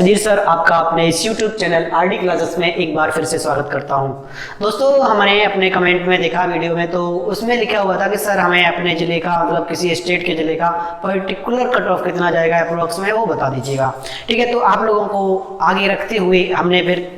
जी sir, आपका अपने इस YouTube चैनल आरडी क्लासेस में एक बार फिर से स्वागत करता हूं। दोस्तों, हमने अपने कमेंट में देखा वीडियो में, तो उसमें लिखा हुआ था कि सर हमें अपने ज़िले का मतलब किसी स्टेट के ज़िले का पर्टिकुलर कट ऑफ कितना जाएगा अप्रोक्स में, वो बता दीजिएगा। ठीक है, तो आप लोगों को आगे रखते हुए हमने फिर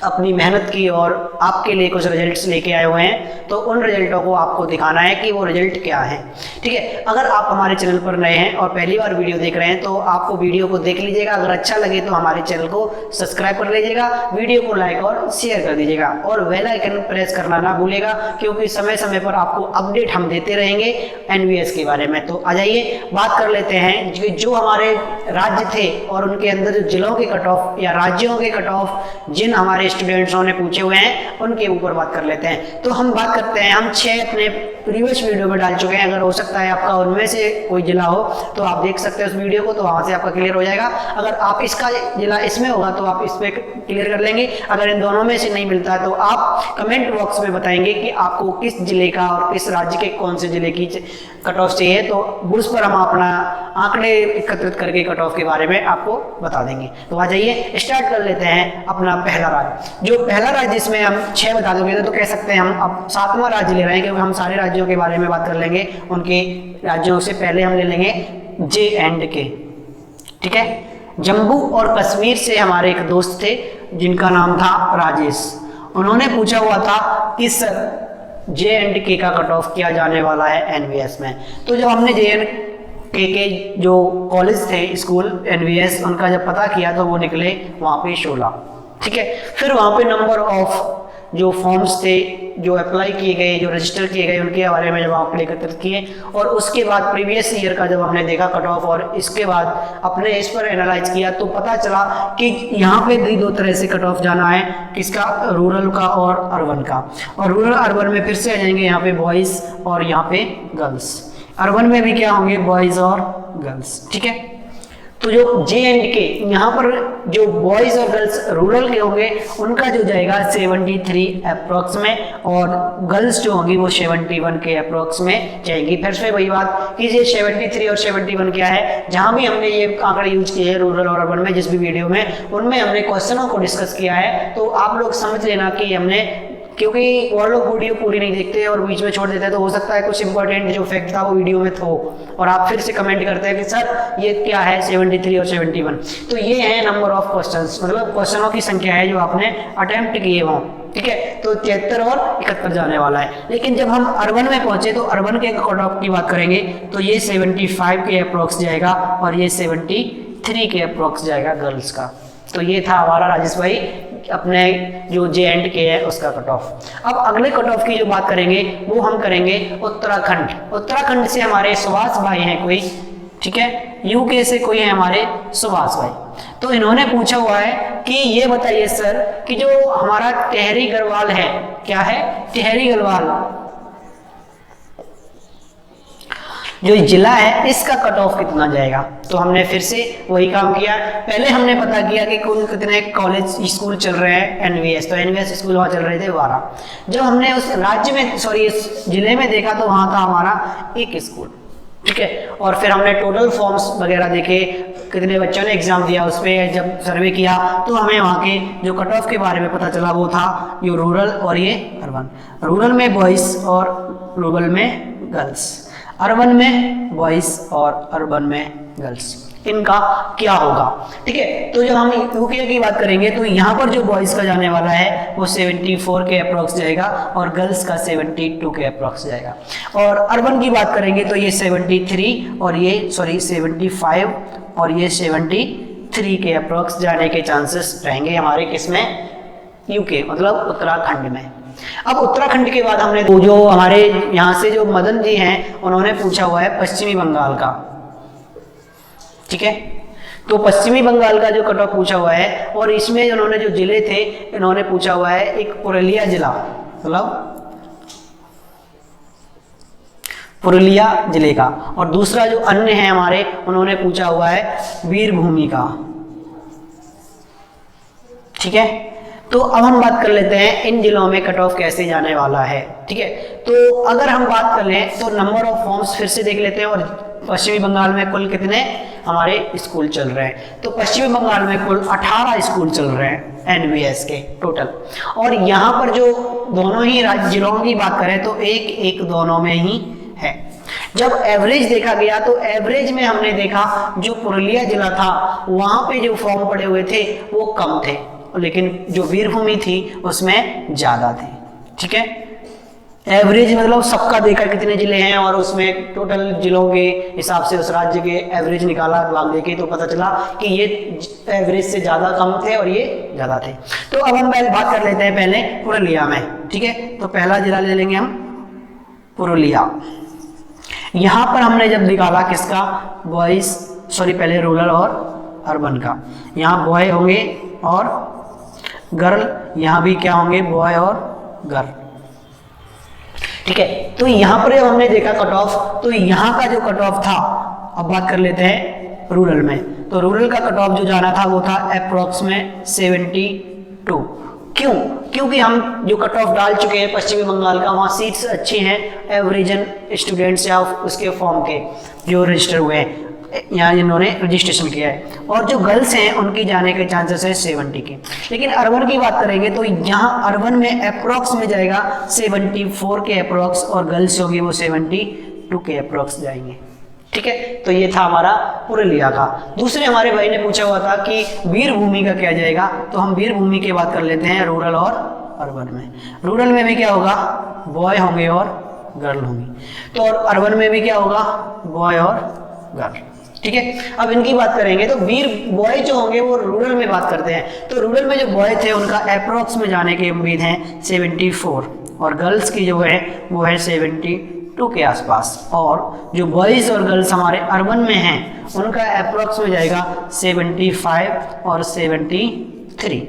अपनी मेहनत की और आपके लिए कुछ रिजल्ट्स लेके आए हुए हैं, तो उन रिजल्टों को आपको दिखाना है कि वो रिजल्ट क्या है। ठीक है, अगर आप हमारे चैनल पर नए हैं और पहली बार वीडियो देख रहे हैं तो आपको वीडियो को देख लीजिएगा। अगर अच्छा लगे तो हमारे चैनल को सब्सक्राइब कर लीजिएगा, वीडियो को लाइक और शेयर कर दीजिएगा और बेल आइकन प्रेस करना ना भूलेगा, क्योंकि समय समय पर आपको अपडेट हम देते रहेंगे एनवीएस के बारे में। तो आ जाइए बात कर लेते हैं जो हमारे राज्य थे और उनके अंदर जो जिलों के कट ऑफ या राज्यों के कट ऑफ जिन हमारे स्टूडेंट्सों ने पूछे हुए हैं उनके ऊपर बात कर लेते हैं। तो हम बात करते हैं, हम 6 अपने प्रीवियस वीडियो में डाल चुके हैं। अगर हो सकता है आपका उनमें से कोई जिला हो तो आप देख सकते हैं उस वीडियो को, तो वहां से आपका क्लियर हो जाएगा। अगर आप इसका जिला इसमें होगा तो आप इस पे क्लियर कर लेंगे। अगर इन दोनों में से नहीं मिलता है तो आप कमेंट बॉक्स में बताएंगे कि आपको किस जिले का और किस राज्य के कौन से जिले की कट ऑफ चाहिए, तो उस पर हम अपना आंकड़े एकत्रित करके कट ऑफ के बारे में आपको बता देंगे। तो आ जाइए स्टार्ट कर लेते हैं अपना पहला राज्य। जो पहला राज्य जिसमें हम 6 बता दोगे तो कह सकते हैं हम अब 7वां राज्य ले रहे हैं, क्योंकि हम सारे राज्यों के बारे में बात कर लेंगे। उनके राज्यों से पहले हम ले लेंगे J&K। ठीक है, जम्मू और कश्मीर से हमारे एक दोस्त थे जिनका नाम था राजेश। उन्होंने पूछा हुआ था कि सर J&K का कट ऑफ किया जाने वाला है एनवीएस में। तो जब हमने J&K के जो कॉलेज थे, स्कूल, एनवीएस, उनका जब पता किया तो वो निकले वहाँ पे 16। ठीक है, फिर वहाँ पे नंबर ऑफ जो फॉर्म्स थे जो अप्लाई किए गए, जो रजिस्टर किए गए, उनके बारे में जब आपने एकत्रित किए और उसके बाद प्रीवियस ईयर का जब हमने देखा कट ऑफ और इसके बाद अपने इस पर एनालाइज किया तो पता चला कि यहाँ पे भी 2 तरह से कट ऑफ जाना है, किसका, रूरल का और अर्बन का। और रूरल अर्बन में फिर से आ जाएंगे यहाँ पे बॉयज़ और यहाँ पे गर्ल्स। अर्बन में भी क्या होंगे, बॉयज़ और गर्ल्स। ठीक है, तो जो J&K यहाँ पर जो बॉयज़ और गर्ल्स रूरल के होंगे उनका जो जाएगा 73 अप्रोक्स में, और गर्ल्स जो होंगी वो 71 के अप्रोक्स में जाएंगी। फिर से वही बात कि ये 73 और 71 क्या है, जहाँ भी हमने ये आंकड़े यूज किए हैं रूरल और अर्बन में, जिस भी वीडियो में, उनमें हमने क्वेश्चनों को डिस्कस किया है। तो आप लोग समझ लेना कि हमने, क्योंकि और लोग वीडियो पूरी नहीं देखते और बीच में छोड़ देते हैं, तो हो सकता है कुछ इंपॉर्टेंट जो फैक्ट था वो वीडियो में हो और आप फिर से कमेंट करते हैं कि सर ये क्या है 73 और 71। तो ये है नंबर ऑफ क्वेश्चंस, मतलब क्वेश्चनों की संख्या है जो आपने अटेम्प्ट किए हों। ठीक है, तो 73 और 71 जाने वाला है। लेकिन जब हम अर्बन में पहुंचे तो अर्बन के कट ऑफ की बात करेंगे तो ये 75 के अप्रोक्स जाएगा और ये 73 के अप्रोक्स जाएगा गर्ल्स का। तो ये था हमारा राजेश भाई अपने जो J&K है उसका कट ऑफ। अब अगले कट ऑफ की जो बात करेंगे वो हम करेंगे उत्तराखंड। उत्तराखंड से हमारे सुभाष भाई हैं कोई, ठीक है, यूके से कोई है हमारे सुभाष भाई। तो इन्होंने पूछा हुआ है कि ये बताइए सर कि जो हमारा टिहरी गढ़वाल है, क्या है, टिहरी गढ़वाल जो जिला है इसका कट ऑफ कितना जाएगा। तो हमने फिर से वही काम किया, पहले हमने पता किया कि कौन कितने कॉलेज स्कूल चल रहे हैं एनवीएस, तो एनवीएस स्कूल वहाँ चल रहे थे 12। जब हमने उस राज्य में इस जिले में देखा तो वहाँ था हमारा 1 स्कूल। ठीक है, और फिर हमने टोटल फॉर्म्स वगैरह देखे, कितने बच्चों ने एग्जाम दिया, उस पर जब सर्वे किया तो हमें वहाँ के जो कट ऑफ के बारे में पता चला वो था जो रूरल और ये अर्बन। रूरल में बॉयज़ और रूरल में गर्ल्स, अर्बन में बॉयज़ और अर्बन में गर्ल्स, इनका क्या होगा। ठीक है, तो जब हम यूके की बात करेंगे तो यहाँ पर जो बॉयज़ का जाने वाला है वो 74 के अप्रोक्स जाएगा और गर्ल्स का 72 के अप्रोक्स जाएगा। और अर्बन की बात करेंगे तो ये 73 और ये 75 और ये 73 के अप्रोक्स जाने के चांसेस रहेंगे हमारे किसमें, यूके मतलब उत्तराखंड में। अब उत्तराखंड के बाद हमने जो हमारे यहाँ से जो मदन जी हैं उन्होंने पूछा हुआ है पश्चिमी बंगाल का। ठीक है, तो पश्चिमी बंगाल का जो कट ऑफ पूछा हुआ है और इसमें उन्होंने जो जिले थे इन्होंने पूछा हुआ है एक पुरुलिया जिला, मतलब पुरुलिया जिले का, और दूसरा जो अन्य है हमारे उन्होंने पूछा हुआ है वीरभूमि का। ठीक है, तो अब हम बात कर लेते हैं इन जिलों में कट ऑफ कैसे जाने वाला है। ठीक है, तो अगर हम बात कर लें तो नंबर ऑफ फॉर्म्स फिर से देख लेते हैं और पश्चिमी बंगाल में कुल कितने हमारे स्कूल चल रहे हैं। तो पश्चिमी बंगाल में कुल 18 स्कूल चल रहे हैं एनबीएस के टोटल। और यहाँ पर जो दोनों ही राज्य जिलों की बात करें तो एक एक दोनों में ही है। जब एवरेज देखा गया तो एवरेज में हमने देखा जो पुरुलिया जिला था वहां पे जो फॉर्म पड़े हुए थे वो कम थे, लेकिन जो वीरभूमि थी उसमें ज्यादा थे। ठीक है, एवरेज मतलब सबका देखा कितने जिले हैं और उसमें टोटल जिलों के हिसाब से उस राज्य के एवरेज निकाला भाग देके, तो पता चला कि ये एवरेज से ज्यादा कम थे और ये ज्यादा थे। तो अब हम पहले बात कर लेते हैं पहले पुरुलिया में। ठीक है, तो पहला जिला ले लेंगे हम पुरुलिया। यहां पर हमने जब निकाला किसका, बॉयज पहले रूरल और अर्बन का, यहाँ बॉय होंगे और गर्ल, यहाँ भी क्या होंगे बॉय और गर्ल। ठीक है, तो यहाँ पर हमने देखा कट ऑफ, तो यहाँ का जो कट ऑफ था, अब बात कर लेते हैं रूरल में। तो रूरल का कट ऑफ जो जाना था वो था अप्रोक्स में 72। क्यों? क्योंकि हम जो कट ऑफ डाल चुके हैं पश्चिमी बंगाल का, वहाँ सीट्स अच्छी हैं एवरेजन स्टूडेंट्स या उसके फॉर्म के जो रजिस्टर हुए हैं, यहाँ जिन्होंने रजिस्ट्रेशन किया है, और जो गर्ल्स हैं उनकी जाने के चांसेस है 70 के। लेकिन अर्बन की बात करेंगे तो यहाँ अर्बन में अप्रोक्स में जाएगा 74 के अप्रोक्स, और गर्ल्स होगी वो 72 के अप्रोक्स जाएंगे। ठीक है, तो ये था हमारा पुरुलिया का। दूसरे हमारे भाई ने पूछा हुआ था कि वीरभूमि का क्या जाएगा, तो हम वीरभूमि की बात कर लेते हैं रूरल और अर्बन में। रूरल में भी क्या होगा, बॉय होंगे और गर्ल होंगी, तो और अर्बन में भी क्या होगा, बॉय और गर्ल। ठीक है, अब इनकी बात करेंगे तो वीर बॉय जो होंगे वो रूरल में बात करते हैं, तो रूरल में जो बॉय थे उनका अप्रोक्स में जाने की उम्मीद है 74, और गर्ल्स की जो है वो है 72 के आसपास, और जो बॉयज और गर्ल्स हमारे अर्बन में हैं उनका अप्रोक्स में जाएगा 75 और 73।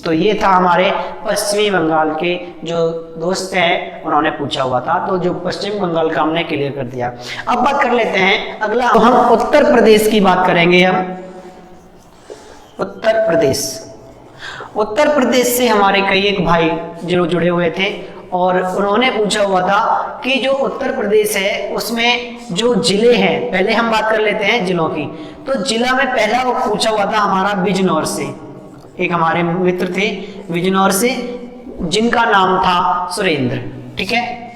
तो ये था हमारे पश्चिमी बंगाल के जो दोस्त हैं उन्होंने पूछा हुआ था, तो जो पश्चिम बंगाल का हमने क्लियर कर दिया। अब बात कर लेते हैं अगला, तो हम उत्तर प्रदेश की बात करेंगे। हम उत्तर प्रदेश, उत्तर प्रदेश से हमारे कई एक भाई जो जुड़े हुए थे और उन्होंने पूछा हुआ था कि जो उत्तर प्रदेश है उसमें जो जिले हैं, पहले हम बात कर लेते हैं जिलों की। तो जिला में पहला वो पूछा हुआ था हमारा बिजनौर से, एक हमारे मित्र थे बिजनौर से जिनका नाम था सुरेंद्र। ठीक है,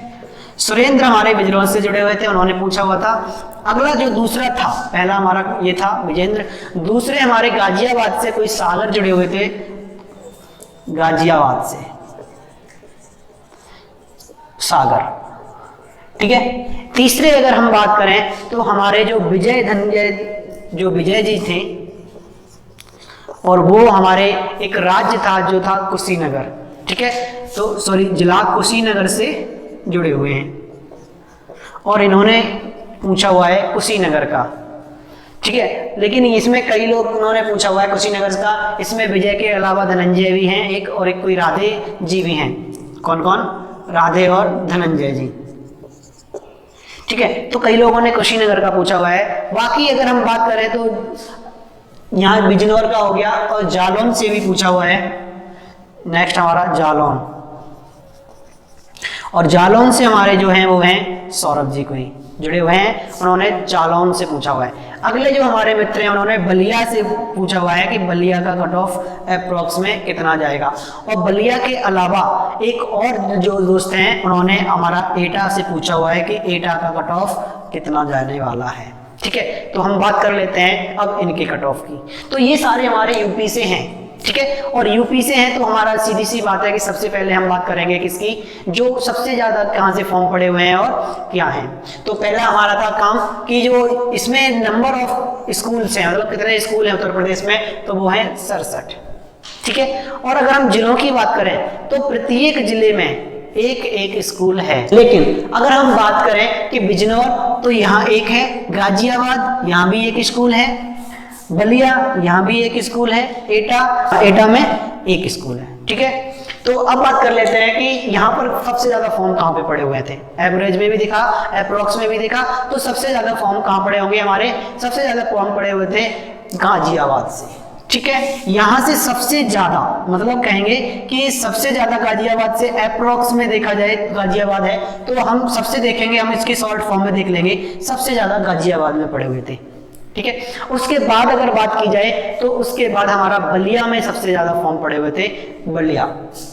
सुरेंद्र हमारे बिजनौर से जुड़े हुए थे, उन्होंने पूछा हुआ था। अगला जो दूसरा था, पहला हमारा ये था विजेंद्र, दूसरे हमारे गाजियाबाद से कोई सागर जुड़े हुए थे, गाजियाबाद से सागर। ठीक है, तीसरे अगर हम बात करें तो हमारे जो विजय जी थे, और वो हमारे एक राज्य था जो था कुशीनगर। ठीक है, तो जिला कुशीनगर से जुड़े हुए हैं और इन्होंने पूछा हुआ है कुशीनगर का। ठीक है, लेकिन इसमें कई लोग उन्होंने पूछा हुआ है कुशीनगर का, इसमें विजय के अलावा धनंजय भी हैं एक, और एक कोई राधे जी भी हैं। कौन कौन? राधे और धनंजय जी। ठीक है, तो कई लोगों ने कुशीनगर का पूछा हुआ है। बाकी अगर हम बात करें तो यहाँ बिजनौर का हो गया, और जालौन से भी पूछा हुआ है। नेक्स्ट हमारा जालौन, और जालौन से हमारे जो हैं वो हैं सौरभ जी कोई जुड़े हुए हैं, उन्होंने जालौन से पूछा हुआ है। अगले जो हमारे मित्र हैं उन्होंने बलिया से पूछा हुआ है कि बलिया का कट ऑफ अप्रोक्स में कितना जाएगा, और बलिया के अलावा एक और जो दोस्त हैं उन्होंने हमारा एटा से पूछा हुआ है कि एटा का कट ऑफ कितना जाने वाला है। ठीक है, तो हम बात कर लेते हैं अब इनके कट ऑफ की। तो ये सारे हमारे यूपी से हैं। ठीक है, और यूपी से हैं तो हमारा सीधी सी बात है कि सबसे पहले हम बात करेंगे किसकी, जो सबसे ज्यादा कहाँ से फॉर्म पड़े हुए हैं और क्या हैं। तो पहला हमारा था काम कि जो इसमें नंबर ऑफ स्कूल्स हैं, मतलब कितने स्कूल हैं उत्तर प्रदेश में, तो वो है 67। ठीक है, और अगर हम जिलों की बात करें तो प्रत्येक जिले में एक एक स्कूल है। लेकिन अगर हम बात करें कि बिजनौर, तो यहाँ एक है, गाजियाबाद यहाँ भी एक स्कूल है, बलिया यहाँ भी एक स्कूल है, एटा में एक स्कूल है। ठीक है, तो अब बात कर लेते हैं कि यहाँ पर सबसे ज्यादा फॉर्म कहाँ पे पड़े हुए थे। एवरेज में भी दिखा, अप्रोक्स में भी दिखा, तो सबसे ज्यादा फॉर्म कहाँ पड़े होंगे हमारे, सबसे ज्यादा फॉर्म पड़े हुए थे गाजियाबाद से। ठीक है, यहां से सबसे ज्यादा, मतलब कहेंगे कि सबसे ज्यादा गाजियाबाद से अप्रोक्स में देखा जाए गाजियाबाद है, तो हम सबसे देखेंगे, हम इसके शॉर्ट फॉर्म में देख लेंगे, सबसे ज्यादा गाजियाबाद में पड़े हुए थे। ठीक है। उसके बाद अगर बात की जाए तो उसके बाद हमारा बलिया में सबसे ज्यादा फॉर्म पड़े हुए थे, बलिया।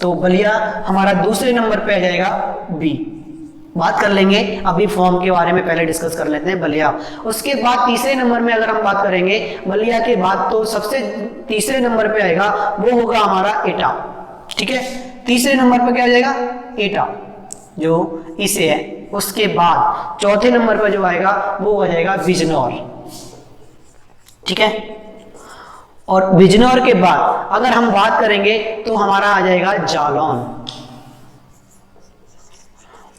तो बलिया हमारा दूसरे नंबर पे आ जाएगा बी। बात कर लेंगे अभी फॉर्म के बारे में, पहले डिस्कस कर लेते हैं बलिया। उसके बाद तीसरे नंबर में अगर हम बात करेंगे बलिया के बाद, तो सबसे तीसरे नंबर पे आएगा वो होगा हमारा एटा। ठीक है, तीसरे नंबर पे क्या आ जाएगा, एटा जो इसे है। उसके बाद चौथे नंबर पर जो आएगा वो आ जाएगा बिजनौर। ठीक है, और बिजनौर के बाद अगर हम बात करेंगे तो हमारा आ जाएगा जालौन।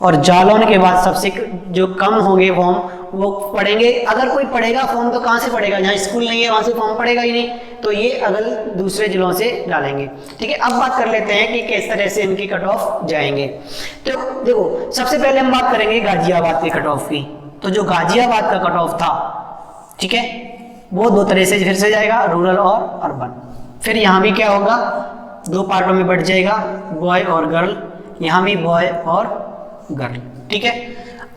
और जालौन के बाद सबसे जो कम होंगे फॉर्म वो पढ़ेंगे। अगर कोई पढ़ेगा फॉर्म तो कहां से पढ़ेगा, जहां स्कूल नहीं है वहां से फॉर्म पढ़ेगा ही नहीं, तो ये अगल दूसरे जिलों से डालेंगे। ठीक है, अब बात कर लेते हैं कि किस तरह से इनकी कट ऑफ जाएंगे। तो देखो सबसे पहले हम बात करेंगे गाजियाबाद की कट ऑफ की। तो जो गाजियाबाद का कट ऑफ था, ठीक है, वो दो तरह से फिर से जाएगा, रूरल और अर्बन। फिर यहाँ भी क्या होगा, दो पार्टों में बढ़ जाएगा, बॉय और गर्ल। यहाँ भी बॉय और गर्ल। ठीक है,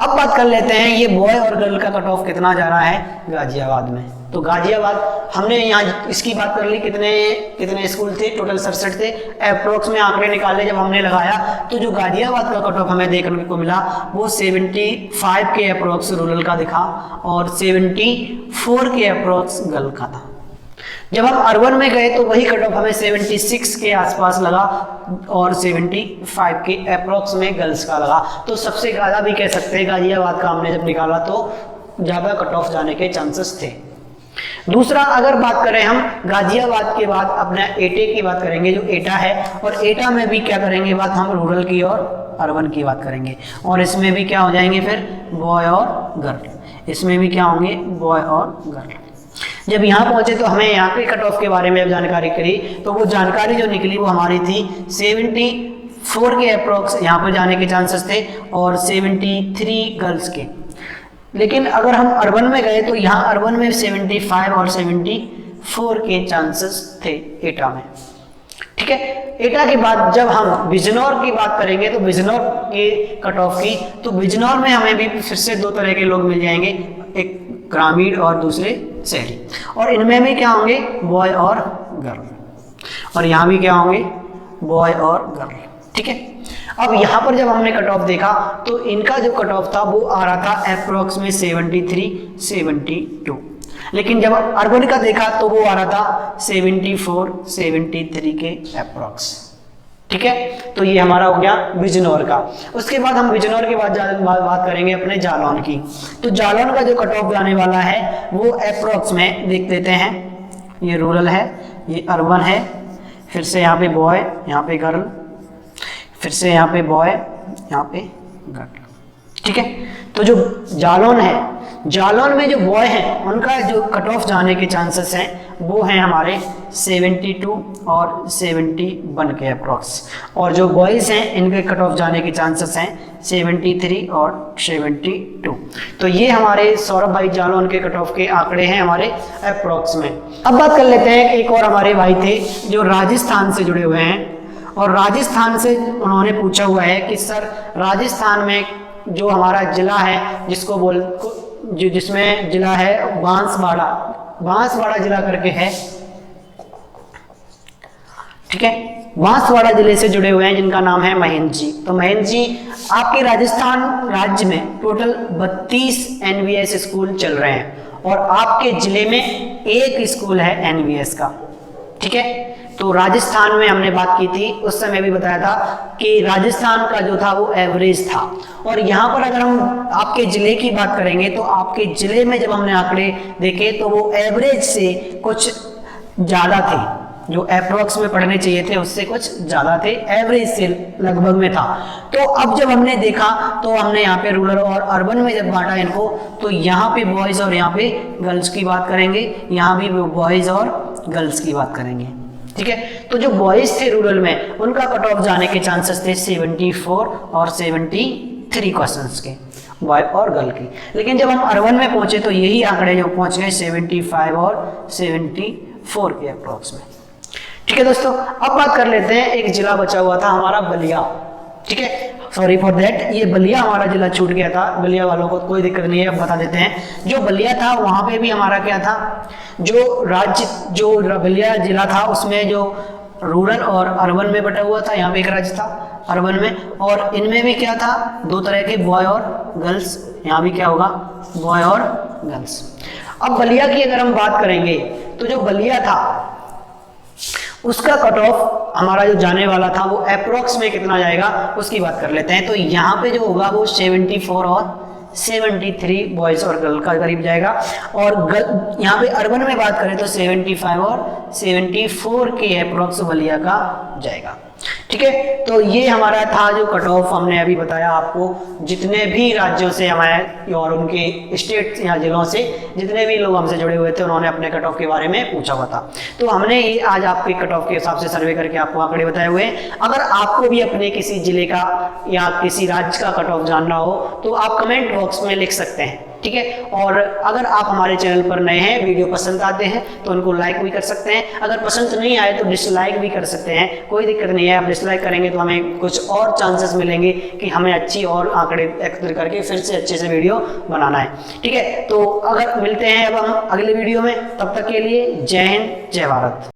अब बात कर लेते हैं ये बॉय और गर्ल का कट ऑफ कितना जा रहा है गाजियाबाद में। तो गाजियाबाद हमने यहाँ इसकी बात कर ली, कितने स्कूल थे, टोटल 67 थे। अप्रोक्स में आंकड़े निकाले जब हमने लगाया तो जो गाजियाबाद का कट ऑफ हमें देखने को मिला वो 75 के अप्रोक्स रूरल का दिखा और 74 के अप्रोक्स गर्ल का था। जब हम अर्बन में गए तो वही कट ऑफ हमें 76 के आसपास लगा और 75 के अप्रोक्स में गर्ल्स का लगा। तो सबसे ज़्यादा भी कह सकते हैं गाजियाबाद का हमने जब निकाला तो ज़्यादा कट ऑफ जाने के चांसेस थे। दूसरा अगर बात करें हम गाजियाबाद के बाद अपने एटे की बात करेंगे, जो एटा है, और एटा में भी क्या करेंगे बात हम रूरल की और अर्बन की बात करेंगे। और इसमें भी क्या हो जाएंगे फिर बॉय और गर्ल, इसमें भी क्या होंगे बॉय और गर्ल। जब यहाँ पहुंचे तो हमें यहाँ के कट ऑफ के बारे में जब जानकारी करी तो वो जानकारी जो निकली वो हमारी थी 74 के अप्रोक्स यहाँ पर जाने के चांसेस थे और 73 गर्ल्स के। लेकिन अगर हम अर्बन में गए तो यहाँ अर्बन में 75 और 74 के चांसेस थे एटा में। ठीक है, एटा के बाद जब हम बिजनौर की बात करेंगे तो बिजनौर के कट ऑफ की, तो बिजनौर में हमें भी फिर से दो तरह के लोग मिल जाएंगे, एक ग्रामीण और दूसरे शहरी। और इनमें भी क्या होंगे बॉय और गर्ल, और यहाँ भी क्या होंगे बॉय और गर्ल। ठीक है, अब यहाँ पर जब हमने कट ऑफ देखा तो इनका जो कट ऑफ था वो आ रहा था अप्रोक्स में 73, 72। लेकिन जब अर्बन का देखा तो वो आ रहा था 74, 73 के अप्रोक्स। ठीक है, तो ये हमारा हो गया बिजनौर का। उसके बाद हम बिजनौर के बाद बात करेंगे अपने जालौन की। तो जालौन का जो कट ऑफ जाने वाला है वो अप्रोक्स में देख लेते हैं। ये रूरल है, ये अर्बन है, फिर से यहाँ पे बॉय, यहाँ पे गर्ल, फिर से यहाँ पे बॉय, यहाँ पे गर्ल। ठीक है, तो जो जालौन है, जालौन में जो बॉय हैं उनका जो कट ऑफ जाने के चांसेस हैं वो हैं हमारे 72 और 71 के अप्रॉक्स। और जो बॉयज़ हैं इनके कट ऑफ जाने के चांसेस हैं 73 और 72। तो ये हमारे सौरभ भाई जालौन के कट ऑफ के आंकड़े हैं हमारे अप्रॉक्स में। अब बात कर लेते हैं, एक और हमारे भाई थे जो राजस्थान से जुड़े हुए हैं, और राजस्थान से उन्होंने पूछा हुआ है कि सर राजस्थान में जो हमारा जिला है जिसमें जिला है बांसवाड़ा जिला करके है। ठीक है, बांसवाड़ा जिले से जुड़े हुए हैं जिनका नाम है महेंद्र जी। तो महेंद्र जी, आपके राजस्थान राज्य में टोटल 32 एनवीएस स्कूल चल रहे हैं और आपके जिले में एक स्कूल है एनवीएस का। ठीक है, तो राजस्थान में हमने बात की थी, उस समय भी बताया था कि राजस्थान का जो था वो एवरेज था। और यहाँ पर अगर हम आपके ज़िले की बात करेंगे तो आपके ज़िले में जब हमने आंकड़े देखे तो वो एवरेज से कुछ ज़्यादा थे, जो अप्रोक्स में पढ़ने चाहिए थे उससे कुछ ज़्यादा थे, एवरेज से लगभग में था। तो अब जब हमने देखा तो हमने यहाँ पे रूरल और अर्बन में जब बांटा इनको, तो यहाँ पे बॉयज़ और यहाँ पे गर्ल्स की बात करेंगे, यहाँ भी बॉयज़ और गर्ल्स की बात करेंगे। ठीक है, तो जो बॉयज थे रूरल में उनका कट ऑफ जाने के चांसेस थे 74 और 73 क्वेश्चंस के, बॉय और गर्ल की। लेकिन जब हम अर्बन में पहुंचे तो यही आंकड़े जो पहुंच गए 75 और 74 के अप्रोक्स में। ठीक है दोस्तों, अब बात कर लेते हैं, एक जिला बचा हुआ था हमारा बलिया। ठीक है, सॉरी फॉर दैट, ये बलिया हमारा जिला छूट गया था। बलिया वालों को कोई दिक्कत नहीं है, अब बता देते हैं। जो बलिया था वहाँ पे भी हमारा क्या था, जो बलिया जिला था उसमें जो रूरल और अर्बन में बटा हुआ था, यहाँ पे एक राज्य था अर्बन में, और इनमें भी क्या था, दो तरह के बॉय और गर्ल्स, यहाँ भी क्या होगा, बॉय और गर्ल्स। अब बलिया की अगर हम बात करेंगे तो जो बलिया था उसका कट ऑफ हमारा जो जाने वाला था वो अप्रोक्स में कितना जाएगा उसकी बात कर लेते हैं। तो यहाँ पे जो होगा वो 74 और 73 बॉयज और गर्ल का करीब जाएगा, और यहाँ पे अर्बन में बात करें तो 75 और 74 के अप्रोक्स बलिया का जाएगा। ठीक है, तो ये हमारा था जो कट ऑफ हमने अभी बताया आपको, जितने भी राज्यों से हमारे और उनके स्टेट या जिलों से जितने भी लोग हमसे जुड़े हुए थे उन्होंने अपने कट ऑफ के बारे में पूछा हुआ था। तो हमने ये आज आपके कट ऑफ के हिसाब से सर्वे करके आपको आंकड़े बताए हुए हैं। अगर आपको भी अपने किसी जिले का या किसी राज्य का कट ऑफ जानना हो तो आप कमेंट बॉक्स में लिख सकते हैं। ठीक है, और अगर आप हमारे चैनल पर नए हैं, वीडियो पसंद आते हैं तो उनको लाइक भी कर सकते हैं, अगर पसंद नहीं आए तो डिसलाइक भी कर सकते हैं, कोई दिक्कत नहीं है। आप डिसलाइक करेंगे तो हमें कुछ और चांसेस मिलेंगे कि हमें अच्छी और आंकड़े एकत्र करके फिर से अच्छे से वीडियो बनाना है। ठीक है, तो अगर मिलते हैं अब हम अगले वीडियो में, तब तक के लिए जय हिंद, जय भारत।